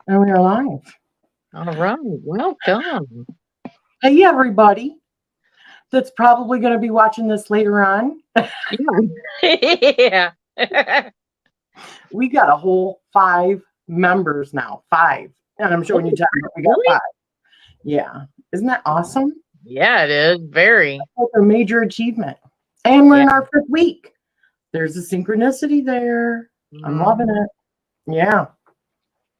And we are live. All right, welcome. Hey, everybody that's probably going to be watching this later on. Yeah. We got a whole 5 members now. 5. And I'm showing you 10, but we got Really? 5. Yeah. Isn't that awesome? Yeah, it is. Very. That's a major achievement. And we're Yeah. in our 5th week. There's a synchronicity there. I'm loving Mhm. it. Yeah.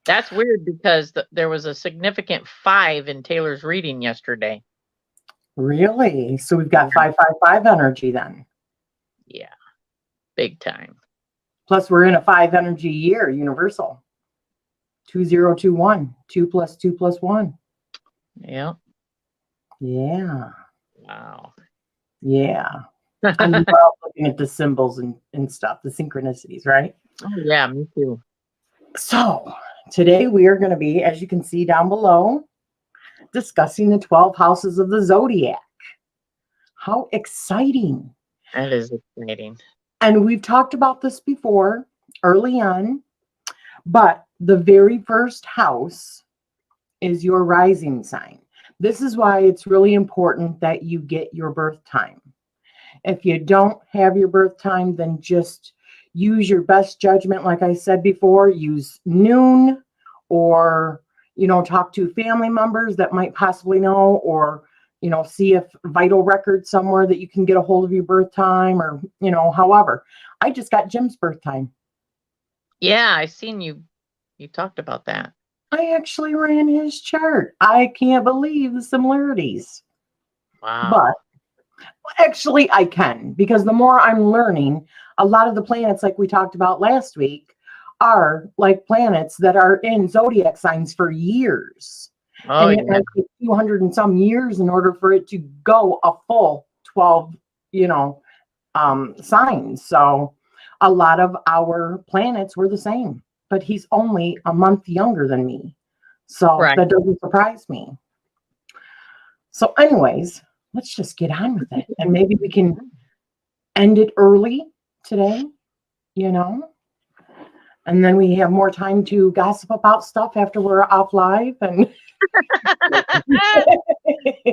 That's weird because there was a significant 5 in Taylor's reading yesterday. Really? So we've got Yeah. 555 energy then. Yeah, big time. Plus, we're in a 5 energy year, universal. 2021. 2 plus 2 plus 1. Yeah. Yeah. Wow. Yeah. I love looking at the symbols and stuff, the synchronicities, right? Oh, yeah, me too. So today we are going to be, as you can see down below, discussing the 12 houses of the zodiac. How exciting. That is exciting. And we've talked about this before early on, but the very first house is your rising sign. This is why it's really important that you get your birth time. If you don't have your birth time, then just use your best judgment. Like I said before, use noon, or, talk to family members that might possibly know, or, see if vital records somewhere that you can get a hold of your birth time, or, however. I just got Jim's birth time. Yeah, I seen you. You talked about that. I actually ran his chart. I can't believe the similarities. But Wow. actually, I can, because the more I'm learning, a lot of the planets, like we talked about last week, are like planets that are in zodiac signs for years. Oh, And it yeah. might take 200 and some years in order for it to go a full 12, signs. So a lot of our planets were the same, but he's only a month younger than me. So Right. that doesn't surprise me. So, anyways, let's just get on with it. And maybe we can end it early today, you know, and then we have more time to gossip about stuff after we're off live. And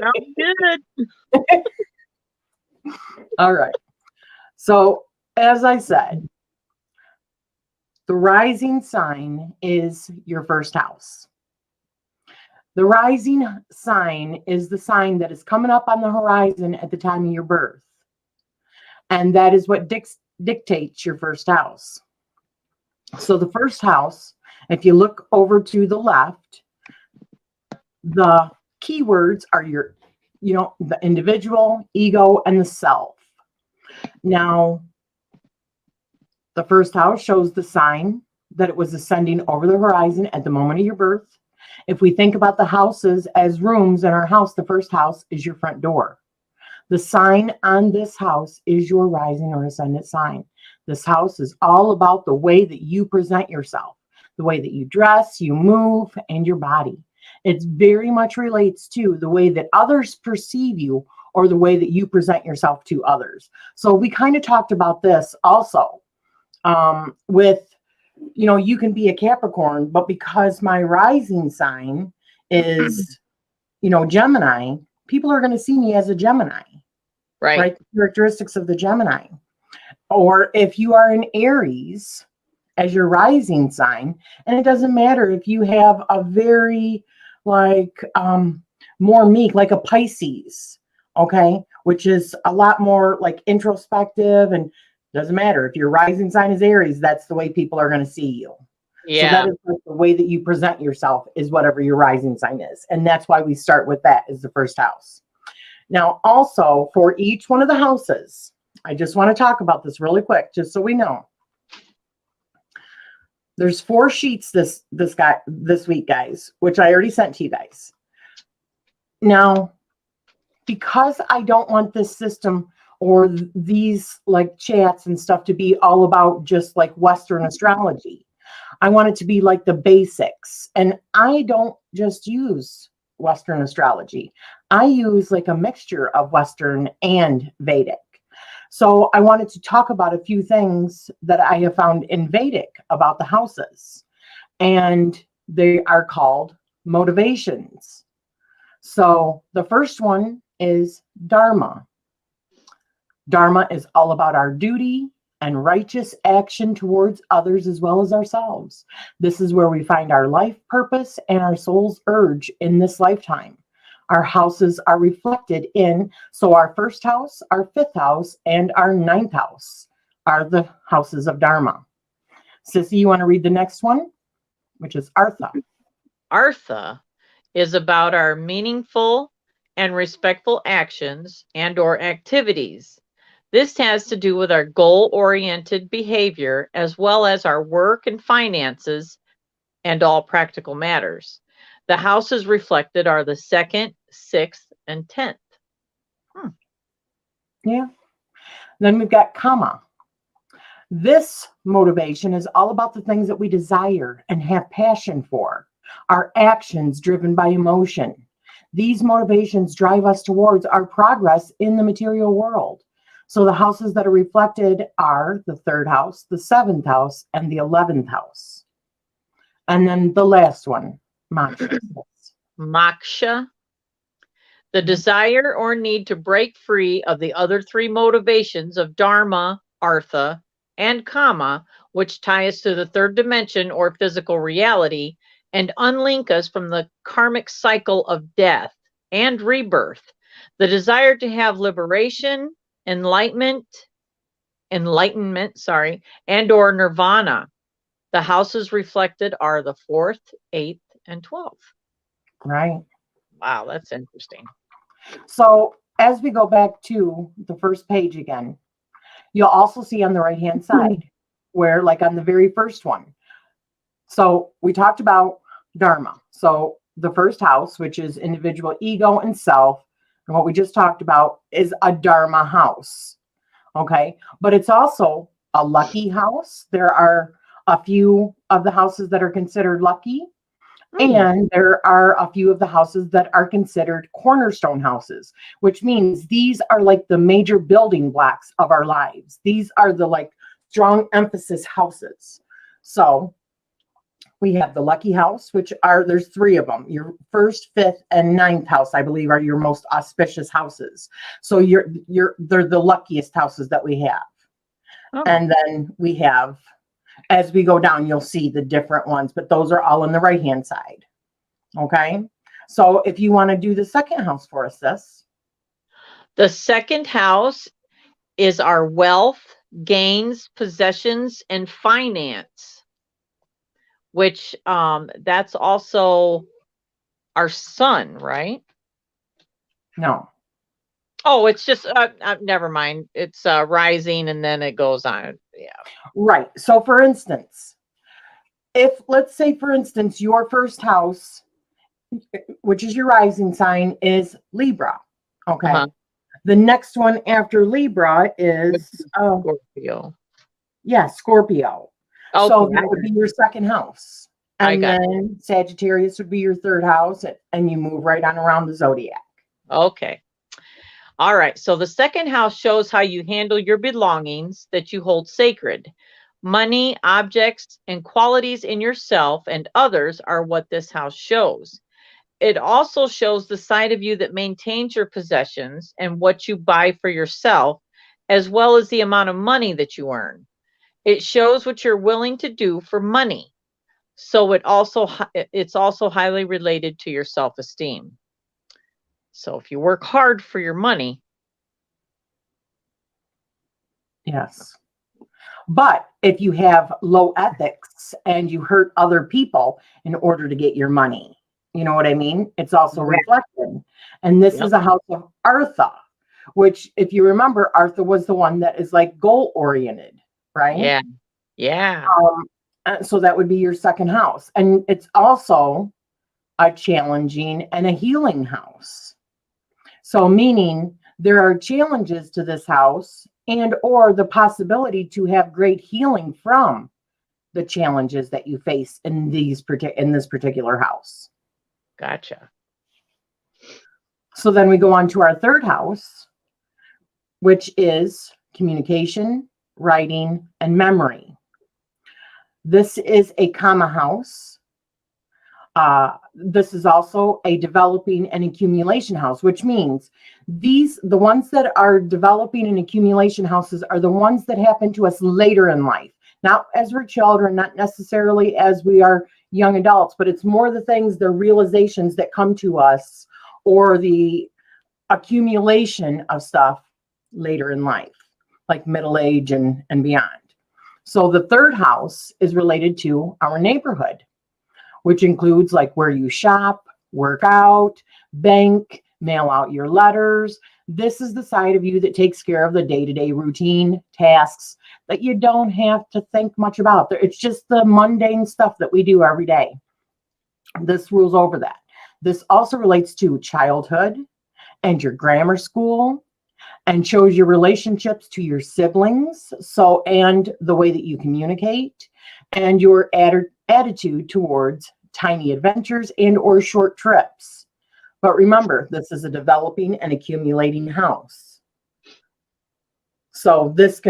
Sounds good. all right. So, as I said, the rising sign is your first house. The rising sign is the sign that is coming up on the horizon at the time of your birth. And that is what dictates your first house. So the first house, if you look over to the left, the keywords are your, the individual, ego, and the self. Now, the first house shows the sign that it was ascending over the horizon at the moment of your birth. If we think about the houses as rooms in our house, the first house is your front door. The sign on this house is your rising or ascendant sign. This house is all about the way that you present yourself, the way that you dress, you move, and your body. It very much relates to the way that others perceive you or the way that you present yourself to others. So we kind of talked about this also with, you can be a Capricorn, but because my rising sign is, Gemini, people are going to see me as a Gemini. Right. Right? The characteristics of the Gemini. Or if you are an Aries as your rising sign, and it doesn't matter if you have a very more meek, like a Pisces, okay, which is a lot more like introspective, and doesn't matter if your rising sign is Aries, that's the way people are going to see you. So that Yeah. is like the way that you present yourself is whatever your rising sign is. And that's why we start with that as the first house. Now, also for each one of the houses, I just want to talk about this really quick, just so we know. There's 4 sheets this week, guys, which I already sent to you guys. Now, because I don't want this system or these like chats and stuff to be all about just like Western astrology, I want it to be like the basics. And I don't just use Western astrology. I use like a mixture of Western and Vedic. So I wanted to talk about a few things that I have found in Vedic about the houses. And They are called motivations. So the first one is Dharma. Dharma is all about our duty and righteous action towards others as well as ourselves. This is where we find our life purpose and our soul's urge in this lifetime. Our houses are reflected in, so our first house, our fifth house, and our ninth house are the houses of Dharma. Sissy, you want to read the next one, which is Artha? Artha is about our meaningful and respectful actions and or activities. This has to do with our goal-oriented behavior as well as our work and finances and all practical matters. The houses reflected are the 2nd, 6th, and 10th. Yeah. Then we've got Kama. This motivation is all about the things that we desire and have passion for, our actions driven by emotion. These motivations drive us towards our progress in the material world. So the houses that are reflected are the 3rd house, the 7th house, and the 11th house. And then the last one, Moksha. Moksha, the desire or need to break free of the other 3 motivations of Dharma, Artha, and Kama, which tie us to the 3rd dimension or physical reality and unlink us from the karmic cycle of death and rebirth. The desire to have liberation, enlightenment, and or nirvana. The houses reflected are the 4th, 8th, and 12th. Right. Wow, that's interesting. So as we go back to the first page again, you'll also see on the right-hand side where, like on the very first one. So we talked about Dharma. So the first house, which is individual ego and self, and what we just talked about is a Dharma house. Okay. But it's also a lucky house. There are a few of the houses that are considered lucky. And there are a few of the houses that are considered cornerstone houses, which means these are like the major building blocks of our lives. These are the like strong emphasis houses. So we have the lucky house, which are, there's 3 of them. Your 1st, 5th, and 9th house, I believe, are your most auspicious houses. So they're the luckiest houses that we have. Oh. And then we have, as we go down, you'll see the different ones, but those are all on the right-hand side. Okay. So if you want to do the 2nd house for us, sis. The 2nd house is our wealth, gains, possessions, and finance, which that's also our sun, right? No. Oh, it's just, never mind. It's rising and then it goes on. Yeah. Right. So for instance, if let's say, for instance, your first house, which is your rising sign, is Libra. Okay. Uh-huh. The next one after Libra is Scorpio. Yeah, Scorpio. Okay. So that would be your 2nd house. And then Sagittarius would be your 3rd house, and you move right on around the zodiac. Okay. All right. So the 2nd house shows how you handle your belongings that you hold sacred. Money, objects, and qualities in yourself and others are what this house shows. It also shows the side of you that maintains your possessions and what you buy for yourself, as well as the amount of money that you earn. It shows what you're willing to do for money. So it's also highly related to your self-esteem. So if you work hard for your money. Yes. But if you have low ethics and you hurt other people in order to get your money, you know what I mean? It's also reflected. And this is a house of Artha, which, if you remember, Artha was the one that is like goal oriented, right? Yeah. Yeah. So that would be your 2nd house. And it's also a challenging and a healing house. So meaning there are challenges to this house and or the possibility to have great healing from the challenges that you face in this particular house. Gotcha. So then we go on to our 3rd house, which is communication, writing, and memory. This is a Kama house. This is also a developing and accumulation house, which means the ones that are developing and accumulation houses are the ones that happen to us later in life, not as we're children, not necessarily as we are young adults, but it's more the things, the realizations that come to us, or the accumulation of stuff later in life, like middle age and beyond. So the third house is related to our neighborhood, which includes like where you shop, work out, bank, mail out your letters. This is the side of you that takes care of the day-to-day routine tasks that you don't have to think much about. It's just the mundane stuff that we do every day. This rules over that. This also relates to childhood and your grammar school, and shows your relationships to your siblings, and the way that you communicate, and your attitude towards tiny adventures and or short trips. But remember, this is a developing and accumulating house. So this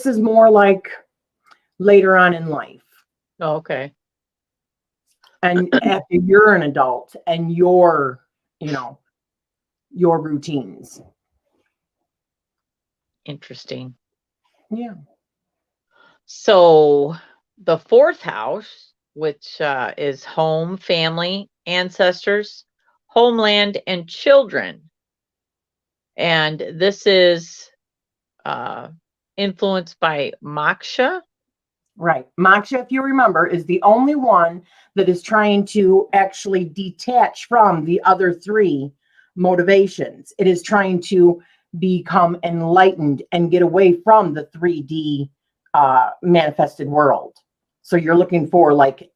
is more like later on in life. Okay. And after you're an adult and your routines. Interesting. Yeah. So the fourth house, which is home, family, ancestors, homeland, and children. And this is influenced by Moksha. Right. Moksha, if you remember, is the only one that is trying to actually detach from the other three motivations. It is trying to become enlightened and get away from the 3D manifested world. So you're looking for like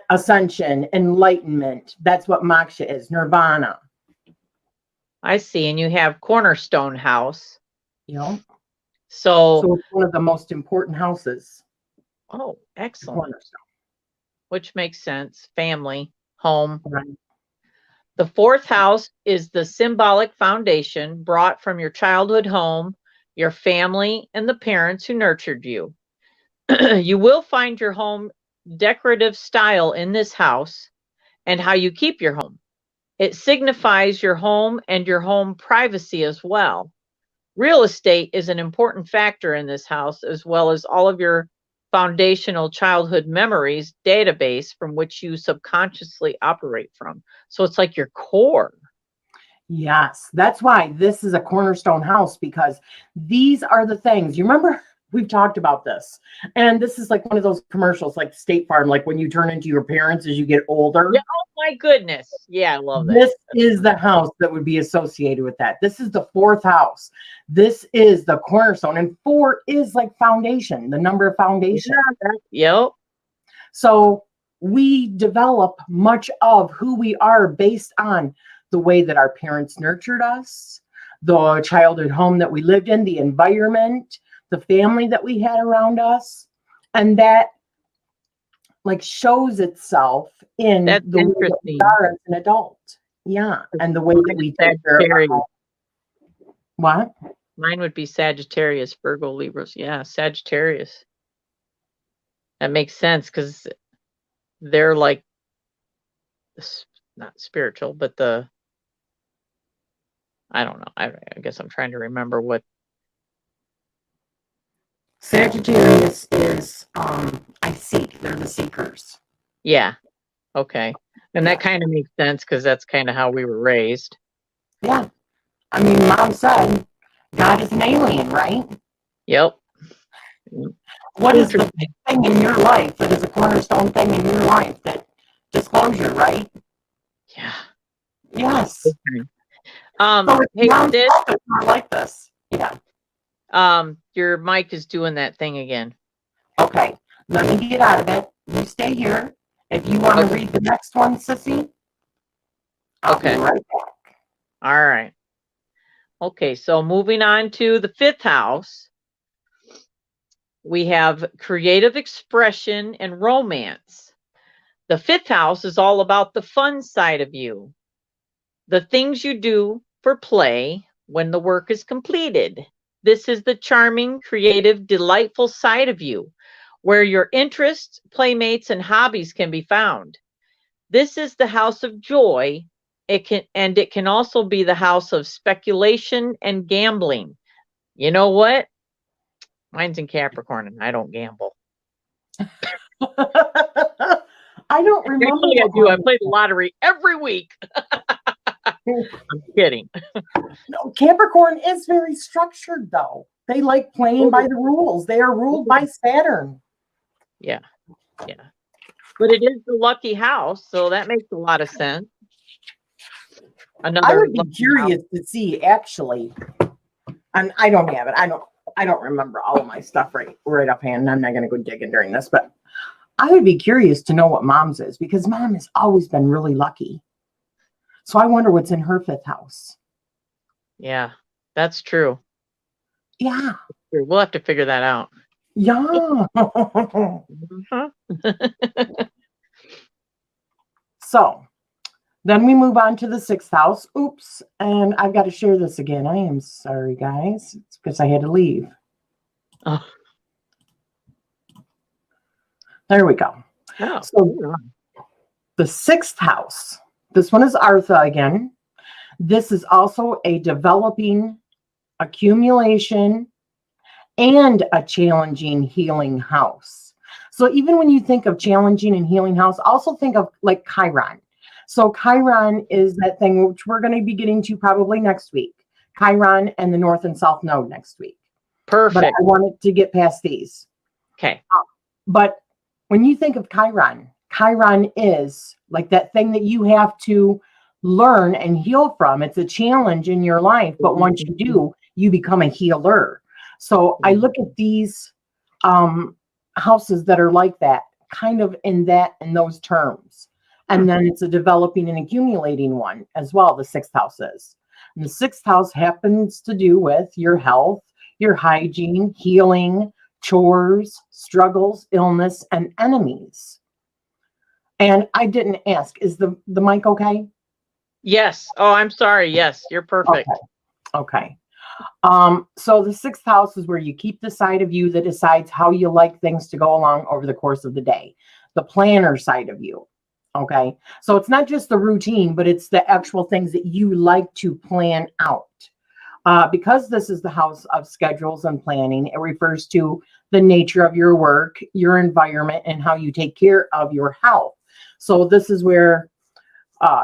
ascension, enlightenment. That's what Moksha is, nirvana. I see. And you have Cornerstone House. So it's one of the most important houses. Oh, excellent. Which makes sense. Family, home. Right. The fourth house is the symbolic foundation brought from your childhood home, your family, and the parents who nurtured you. You will find your home decorative style in this house and how you keep your home. It signifies your home and your home privacy as well. Real estate is an important factor in this house, as well as all of your foundational childhood memories database from which you subconsciously operate from. So it's like your core. Yes, that's why this is a cornerstone house, because these are the things. You remember, we've talked about this, and this is like one of those commercials like State Farm, like when you turn into your parents as you get older. Yeah, oh my goodness. Yeah, I love that. This is the house that would be associated with that. This is the fourth house. This is the cornerstone, and 4 is like foundation, the number of foundation. Yep. So we develop much of who we are based on the way that our parents nurtured us, the childhood home that we lived in, the environment, the family that we had around us, and that like shows itself in the way that we are as an adult. Yeah, and the way that we take care of our. What? Mine would be Sagittarius, Virgo, Libras. Yeah, Sagittarius. That makes sense because they're like, not spiritual, but I don't know. I guess I'm trying to remember what. Sagittarius is, I seek. They're the seekers. Yeah. Okay. And that kind of makes sense because that's kind of how we were raised. Yeah. I mean, Mom said God is an alien, right? Yep. What is the big thing in your life that is a cornerstone thing in your life? That disclosure, right? Yeah. Yes. So hey, this like this. Yeah. Your mic is doing that thing again. Okay. Let me get out of it. You stay here. If you want to read the next one, Sissy, I'll be right back. All right. Okay, so moving on to the 5th house, we have creative expression and romance. The 5th house is all about the fun side of you, the things you do for play when the work is completed. This is the charming, creative, delightful side of you. where your interests, playmates, and hobbies can be found. This is the house of joy. It can also be the house of speculation and gambling. You know what? Mine's in Capricorn and I don't gamble. I don't remember. Actually, I do. I play the lottery every week. I'm kidding. No, Capricorn is very structured, though. They like playing by the rules. They are ruled by Saturn. Yeah. Yeah. But it is the lucky house, so that makes a lot of sense. I would be curious to see, actually, and I don't have it. I don't remember all of my stuff right offhand. I'm not going to go digging during this, but I would be curious to know what Mom's is, because Mom has always been really lucky. So I wonder what's in her 5th house. Yeah, that's true. Yeah. We'll have to figure that out. Yeah. Mhm. So then we move on to the 6th house. Oops. And I've got to share this again. I am sorry, guys. It's because I had to leave. Oh. There we go. Oh. So the 6th house, this one is Artha again. This is also a developing, accumulation, and a challenging, healing house. So even when you think of challenging and healing house, also think of like Chiron. So Chiron is that thing which we're going to be getting to probably next week. Chiron and the North and South Node next week. Perfect. But I wanted to get past these. Okay. But when you think of Chiron, Chiron is like that thing that you have to learn and heal from. It's a challenge in your life, but once you do, you become a healer. So I look at these houses that are like that, kind of in those terms. And then it's a developing and accumulating one as well, the 6th house is. And the 6th house happens to do with your health, your hygiene, healing, chores, struggles, illness, and enemies. And I didn't ask, is the mic okay? Yes. Oh, I'm sorry. Yes, you're perfect. Okay. So the 6th house is where you keep the side of you that decides how you like things to go along over the course of the day. The planner side of you. Okay. So it's not just the routine, but it's the actual things that you like to plan out. Because this is the house of schedules and planning, it refers to the nature of your work, your environment, and how you take care of your health. So this is where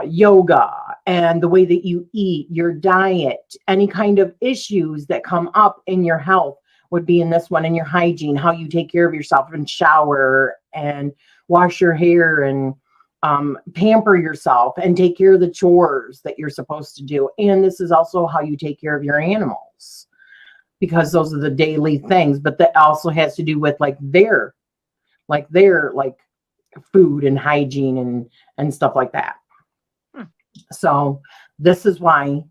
yoga and the way that you eat, your diet, any kind of issues that come up in your health would be in this one, and your hygiene, how you take care of yourself and shower and wash your hair and pamper yourself and take care of the chores that you're supposed to do. And this is also how you take care of your animals, because those are the daily things, but that also has to do with their food and hygiene and stuff like that. So this is why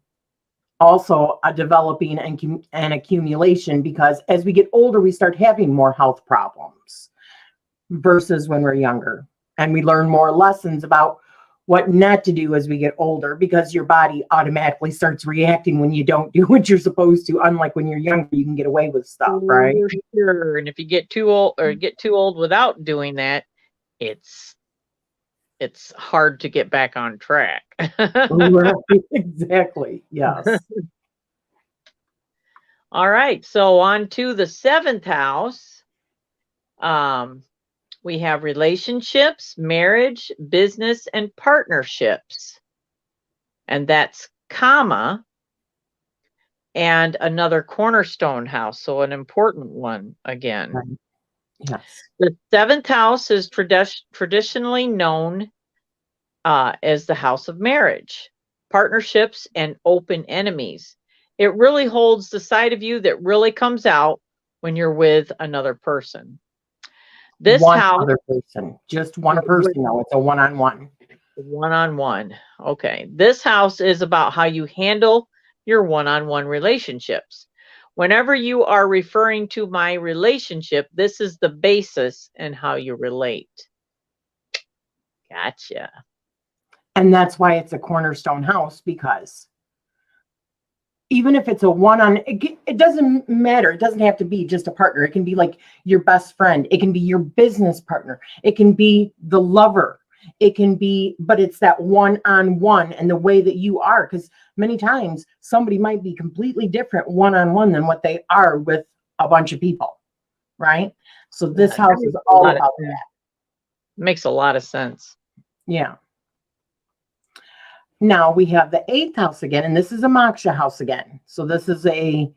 also a developing and accumulation, because as we get older, we start having more health problems versus when we're younger. And we learn more lessons about what not to do as we get older, because your body automatically starts reacting when you don't do what you're supposed to. Unlike when you're younger, you can get away with stuff, right? Sure. And if you get too old without doing that, it's hard to get back on track. Right, exactly. Yes. All right. So on to the 7th house. We have relationships, marriage, business, and partnerships. And that's comma and another cornerstone house. So an important one again. Right. Yes. The 7th house is traditionally known as the house of marriage, partnerships, and open enemies. It really holds the side of you that really comes out when you're with another person. This house, other person, just one person. No, it's a one-on-one. One-on-one. Okay. This house is about how you handle your one-on-one relationships. Whenever you are referring to my relationship, this is the basis and how you relate. Gotcha. And that's why it's a cornerstone house, because even if it's a one-on, it doesn't matter. It doesn't have to be just a partner. It can be like your best friend. It can be your business partner. It can be the lover. It can be, but it's that one-on-one and the way that you are. Because many times somebody might be completely different one-on-one than what they are with a bunch of people, right? So this house is all about that. Makes a lot of sense. Yeah. Now we have the 8th house again, and this is a moksha house again. So this is a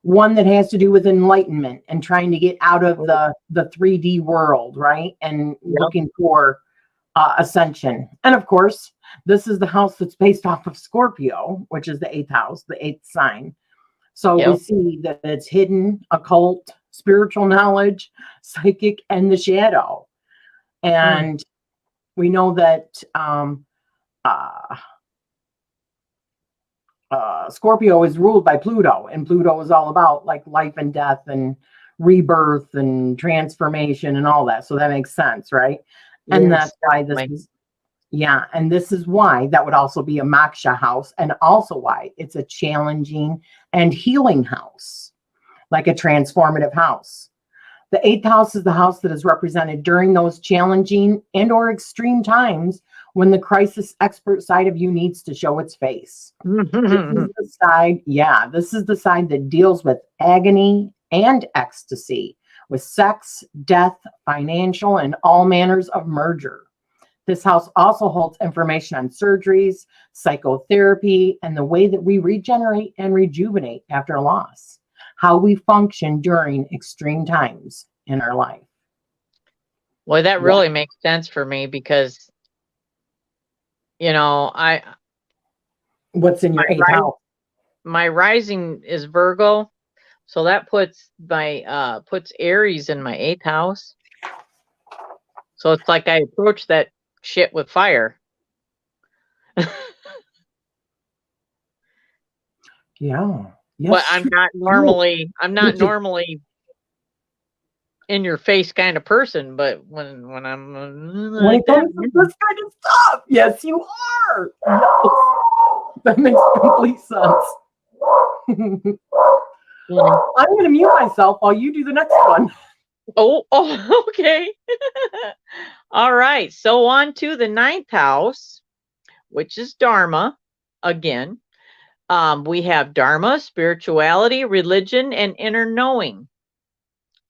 one that has to do with enlightenment and trying to get out of the 3D world, right? And looking for ascension. And of course, this is the house that's based off of Scorpio, which is the 8th house, the 8th sign. So we see that it's hidden, occult, spiritual knowledge, psychic, and the shadow. And we know that Scorpio is ruled by Pluto, and Pluto is all about like life and death and rebirth and transformation and all that. So that makes sense, right? And that's why this is, and this is why that would also be a moksha house, and also why it's a challenging and healing house, like a transformative house. The 8th house is the house that is represented during those challenging and or extreme times when the crisis expert side of you needs to show its face. This is the side, this is the side that deals with agony and ecstasy, with sex, death, financial, and all manners of merger. This house also holds information on surgeries, psychotherapy, and the way that we regenerate and rejuvenate after a loss, how we function during extreme times in our life. Well, that really makes sense for me because, you know, what's in your 8th house? My rising is Virgo, so that puts my puts Aries in my 8th house. So it's like I approach that shit with fire. But I'm not normally in your face kind of person, but when I'm when it comes to this kind of stuff, yes, you are. Yes. That makes complete sense. I'm going to mute myself while you do the next one. Oh, okay. All right. So on to the 9th house, which is Dharma again. We have Dharma, spirituality, religion, and inner knowing.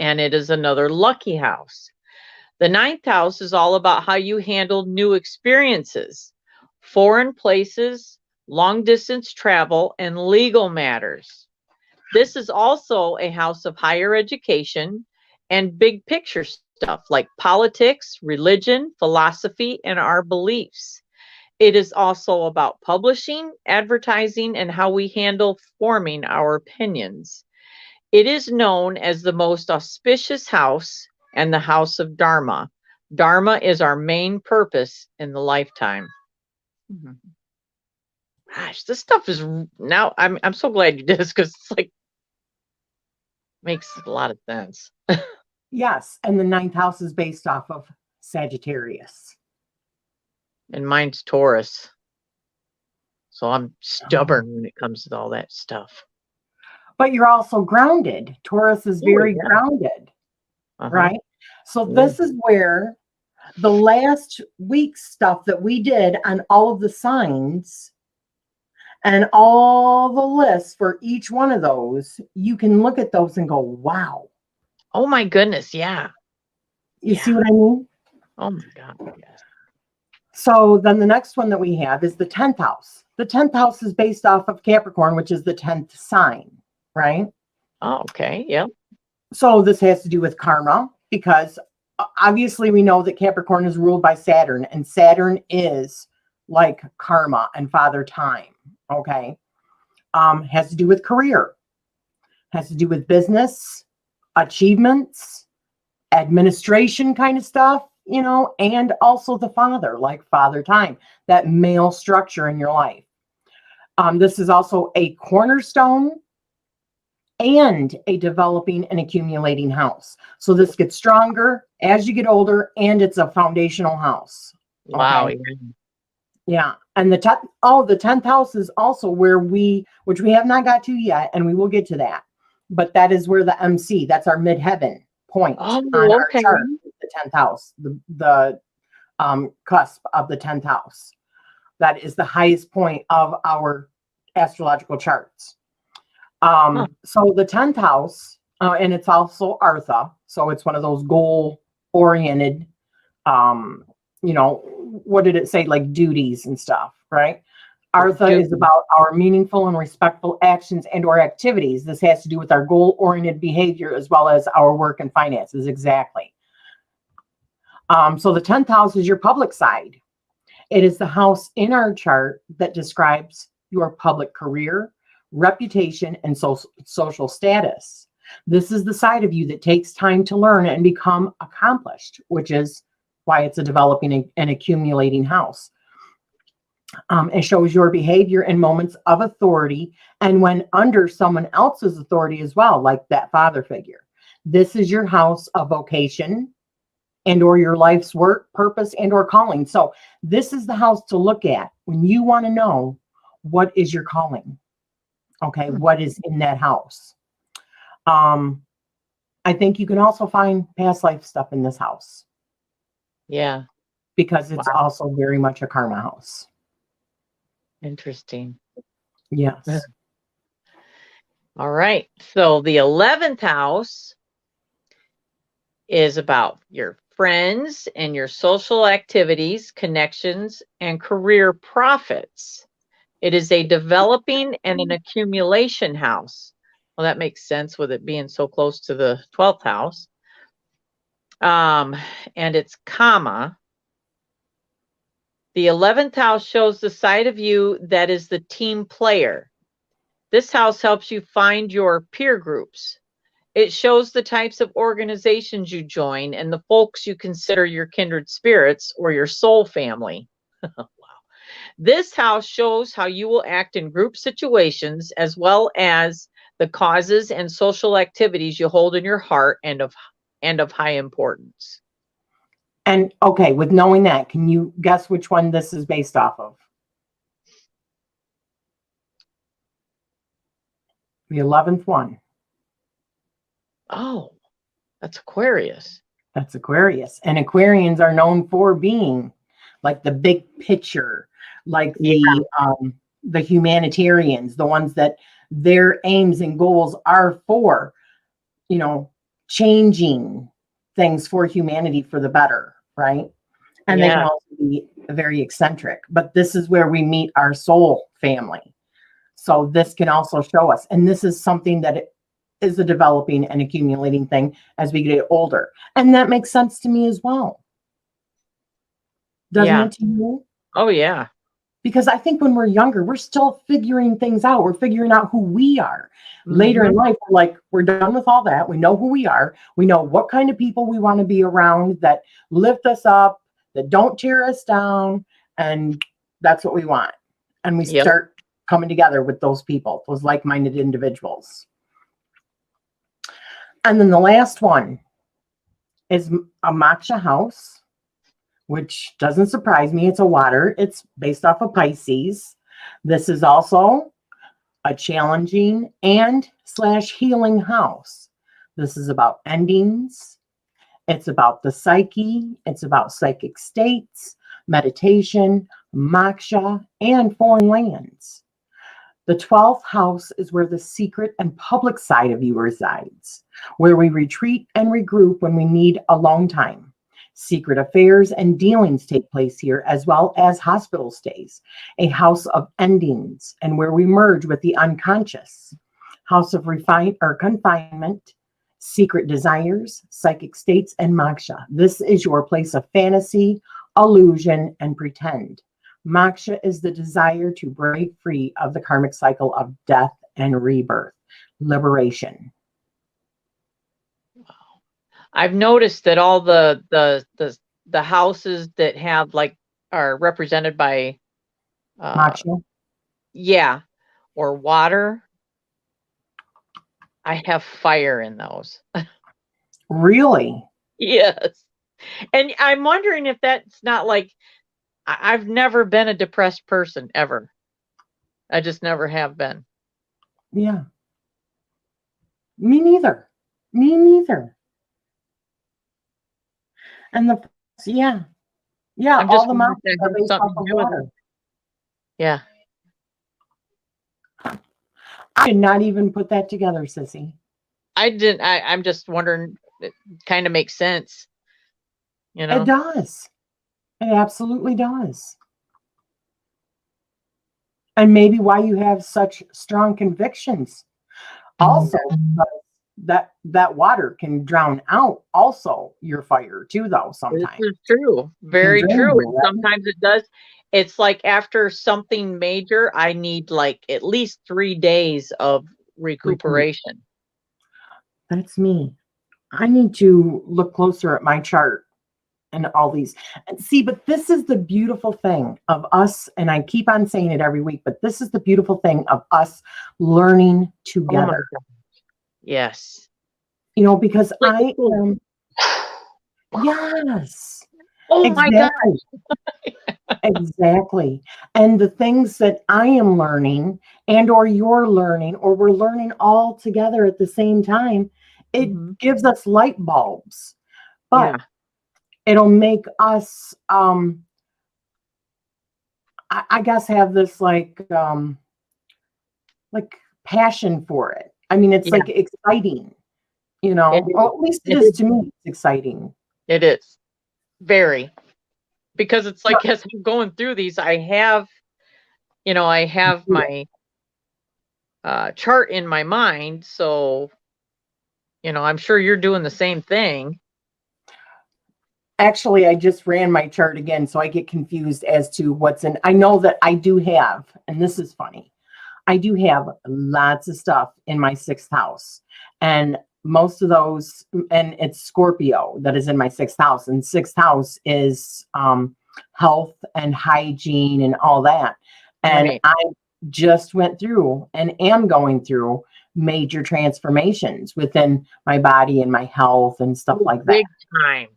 And it is another lucky house. The 9th house is all about how you handle new experiences, foreign places, long distance travel, and legal matters. This is also a house of higher education and big picture stuff like politics, religion, philosophy, and our beliefs. It is also about publishing, advertising, and how we handle forming our opinions. It is known as the most auspicious house and the house of Dharma. Dharma is our main purpose in the lifetime. Gosh, this stuff is now. I'm so glad you did this because it's like makes a lot of sense. Yes, and the 9th house is based off of Sagittarius. And mine's Taurus. So I'm stubborn when it comes to all that stuff. But you're also grounded. Taurus is very grounded, right? So this is where the last week's stuff that we did on all of the signs and all the lists for each one of those, you can look at those and go, wow. Oh my goodness, yeah. You see what I mean? Oh my God, yes. So then the next one that we have is the 10th house. The 10th house is based off of Capricorn, which is the 10th sign, right? Oh, okay, yeah. So this has to do with karma because obviously we know that Capricorn is ruled by Saturn, and Saturn is like karma and father time, okay? Has to do with career, has to do with business, achievements, administration kind of stuff, you know, and also the father, like father time, that male structure in your life. This is also a cornerstone and a developing and accumulating house. So this gets stronger as you get older, and it's a foundational house. Wow. Okay? Yeah. And the 10th house is also where which we have not got to yet, and we will get to that. But that is where the MC, that's our midheaven point Oh, on our okay. chart, the 10th house, the cusp of the 10th house. That is the highest point of our astrological charts. Huh. So the 10th house, and it's also Artha. So it's one of those goal oriented, what did it say? Like duties and stuff, right? Artha is about our meaningful and respectful actions and or activities. This has to do with our goal oriented behavior as well as our work and finances. Exactly. So the 10th house is your public side. It is the house in our chart that describes your public career, reputation, and social status. This is the side of you that takes time to learn and become accomplished, which is why it's a developing and accumulating house. It shows your behavior in moments of authority and when under someone else's authority as well, like that father figure. This is your house of vocation and or your life's work, purpose, and or calling. So this is the house to look at when you want to know what is your calling. Okay, what is in that house? I think you can also find past life stuff in this house. Yeah. Because it's also very much a karma house. Interesting. Yes. All right. So the 11th house is about your friends and your social activities, connections, and career profits. It is a developing and an accumulation house. Well, that makes sense with it being so close to the 12th house. And it's comma. The 11th house shows the side of you that is the team player. This house helps you find your peer groups. It shows the types of organizations you join and the folks you consider your kindred spirits or your soul family. Wow. This house shows how you will act in group situations as well as the causes and social activities you hold in your heart and of high importance. And okay, with knowing that, can you guess which one this is based off of? The 11th one. Oh, that's Aquarius. That's Aquarius. And Aquarians are known for being like the big picture, like the humanitarians, the ones that their aims and goals are for, changing things for humanity for the better, right? And they can also be very eccentric, but this is where we meet our soul family. So this can also show us, and this is something that is a developing and accumulating thing as we get older. And that makes sense to me as well. Doesn't it to you? Oh, yeah. Because I think when we're younger, we're still figuring things out. We're figuring out who we are. Later in life, we're done with all that. We know who we are. We know what kind of people we want to be around that lift us up, that don't tear us down. And that's what we want. And we start coming together with those people, those like-minded individuals. And then the last one is a moksha house, which doesn't surprise me. It's a water. It's based off of Pisces. This is also a challenging and / healing house. This is about endings. It's about the psyche. It's about psychic states, meditation, moksha, and foreign lands. The 12th house is where the secret and public side of you resides, where we retreat and regroup when we need alone time. Secret affairs and dealings take place here, as well as hospital stays, a house of endings, and where we merge with the unconscious. House of confinement, secret desires, psychic states, and moksha. This is your place of fantasy, illusion, and pretend. Moksha is the desire to break free of the karmic cycle of death and rebirth, liberation. I've noticed that all the houses that have are represented by moksha, or water. I have fire in those. Really? Yes. And I'm wondering if that's not I've never been a depressed person ever. I just never have been. Yeah. Me neither. Me neither. And yeah. Yeah, I'm all just the wondering if mountains that are has based off something to of do with water. it. Yeah. I did not even put that together, sissy. I didn't. I'm just wondering. It kind of makes sense. You It know. does. It absolutely does. And maybe why you have such strong convictions. Also, that water can drown out also your fire too, though, This sometimes. is true. It can Very drain true. you, And right? sometimes it does. It's like after something major, I need like at least 3 days of recuperation. That's me. I need to look closer at my chart and all these and see, but this is the beautiful thing of us, and I keep on saying it every week, but this is the beautiful thing of us learning Oh my together. God. Yes. Because Like I am, yes, oh my God. exactly, exactly. And the things that I am learning and or you're learning or we're learning all together at the same time, it Mhm. gives us light bulbs, but Yeah. it'll make us I guess have this like passion for it. I mean, it's Yeah. like exciting, It or is. at least it It is is. to me. It's exciting. It is. Very. Because it's Yeah, like as I'm going through these, I have my chart in my mind. So, I'm sure you're doing the same thing. actually, I just ran my chart again, so I get confused as to what's in. I know that I do have, and this is funny. I do have lots of stuff in my sixth house, and most of those, and it's Scorpio that is in my sixth house, and sixth house is health and hygiene and all that. And Right. I just went through and am going through major transformations within my body and my health and stuff Oh, like that. big time.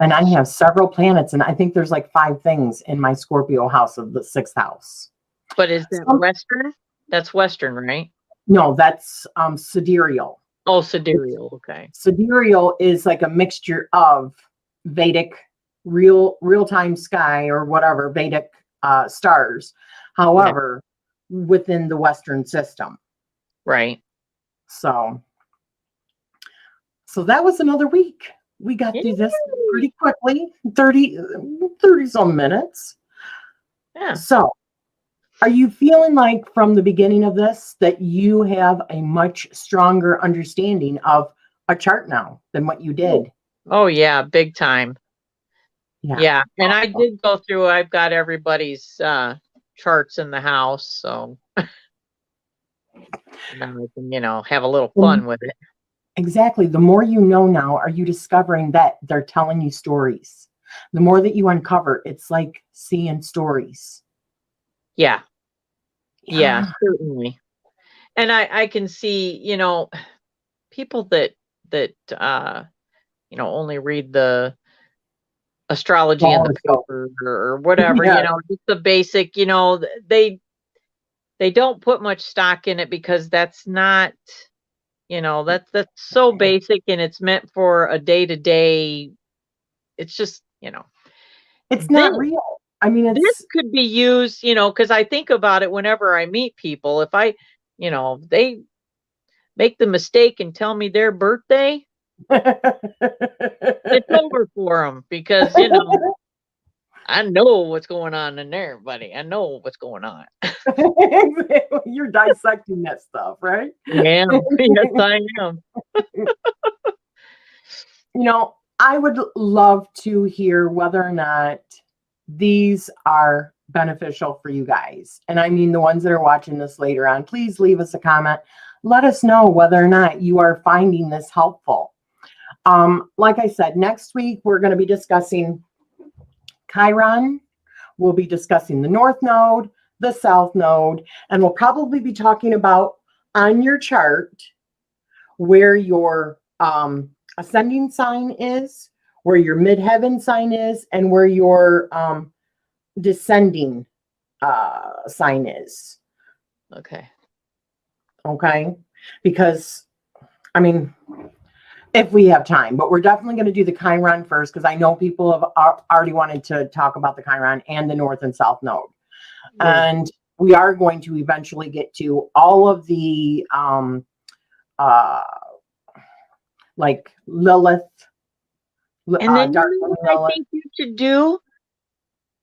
And I have several planets, and I think there's like 5 things in my Scorpio house of the sixth house. But is that Some, Western? That's Western, right? no, that's sidereal. Oh, sidereal. Okay. Sidereal is like a mixture of Vedic, real time sky or whatever Vedic stars. Yeah. However, within the Western system. Right. So that was another week. We got through this Yay. pretty quickly, 30 some minutes. Yeah. So are you feeling like from the beginning of this that you have a much stronger understanding of a chart now than what you did? Oh, yeah. Big time. Yeah. Yeah. And I Awesome. did go through, I've got everybody's charts in the house. So now I can, have a little And fun with it. exactly. The more you know now, are you discovering that they're telling you stories? The more that you uncover, it's like seeing stories. Yeah. Yeah, Yeah. certainly. And I can see, people that only read the astrology in the Horoscope. paper or whatever, Yeah. just the basic, they don't put much stock in it because that's not, that's so basic and it's meant for a day to day. It's just, It's this not real. I mean, this it's could be used, because I think about it whenever I meet people. If they make the mistake and tell me their birthday, it's over for them because I know what's going on in there, buddy. I know what's going on. You're dissecting that stuff, right? Yeah, yes, I am. I would love to hear whether or not these are beneficial for you guys. And I mean, the ones that are watching this later on, please leave us a comment. Let us know whether or not you are finding this helpful. Like I said, next week we're going to be discussing Chiron. We'll be discussing the North Node, the South Node, and we'll probably be talking about on your chart where your ascending sign is, where your midheaven sign is, and where your descending sign is. Okay. Okay. Because, I mean, if we have time, but we're definitely going to do the Chiron first, because I know people have already wanted to talk about the Chiron and the North and South Node. Yeah. And we are going to eventually get to all of the, like Lilith, And then dark you know what I Lilith. think you should do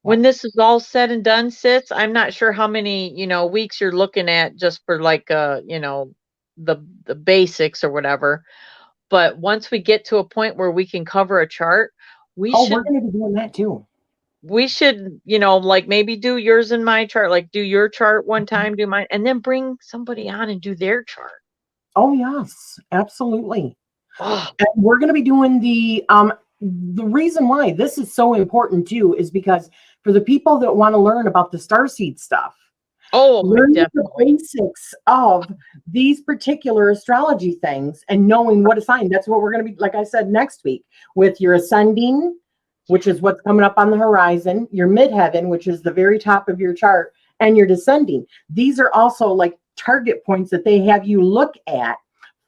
when this is all said and done, sis? I'm not sure how many, weeks you're looking at just for like the basics or whatever. But once we get to a point where we can cover a chart, we Oh, should we're going to be doing that too. like maybe do yours and my chart, like do your chart one time, do mine, and then bring somebody on and do their chart. Oh, yes, absolutely. Oh, And we're going to be doing the reason why this is so important too is because for the people that want to learn about the starseed stuff, learning the definitely. basics of these particular astrology things and knowing what to sign. That's what we're going to be, like I said, next week with your ascending, which is what's coming up on the horizon, your midheaven, which is the very top of your chart, and your descending. These are also like target points that they have you look at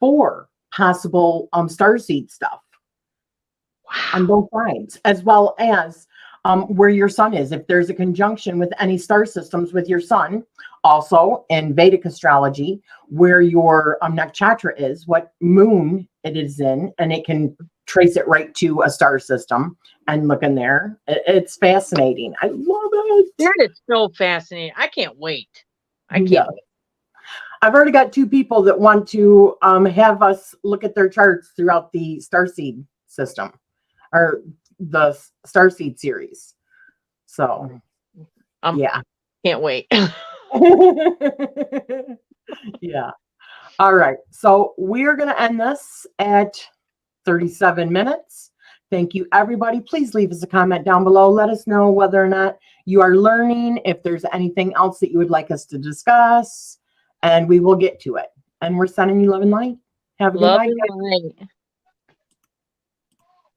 for possible starseed stuff on both sides, as well as where your sun is. If there's a conjunction with any star systems with your sun, also in Vedic astrology, where your nakshatra is, what moon it is in, and it can trace it right to a star system and look in there. It's fascinating. I love it. That is so fascinating. I can't wait. I can't wait. I've already got 2 people that want to have us look at their charts throughout the starseed system or the starseed series. So, yeah. Can't wait. Yeah. All right. So we're going to end this at 37 minutes. Thank you, everybody. Please leave us a comment down below. Let us know whether or not you are learning, if there's anything else that you would like us to discuss, and we will get to it. And we're sending you love and light. Have a good night. Love and light.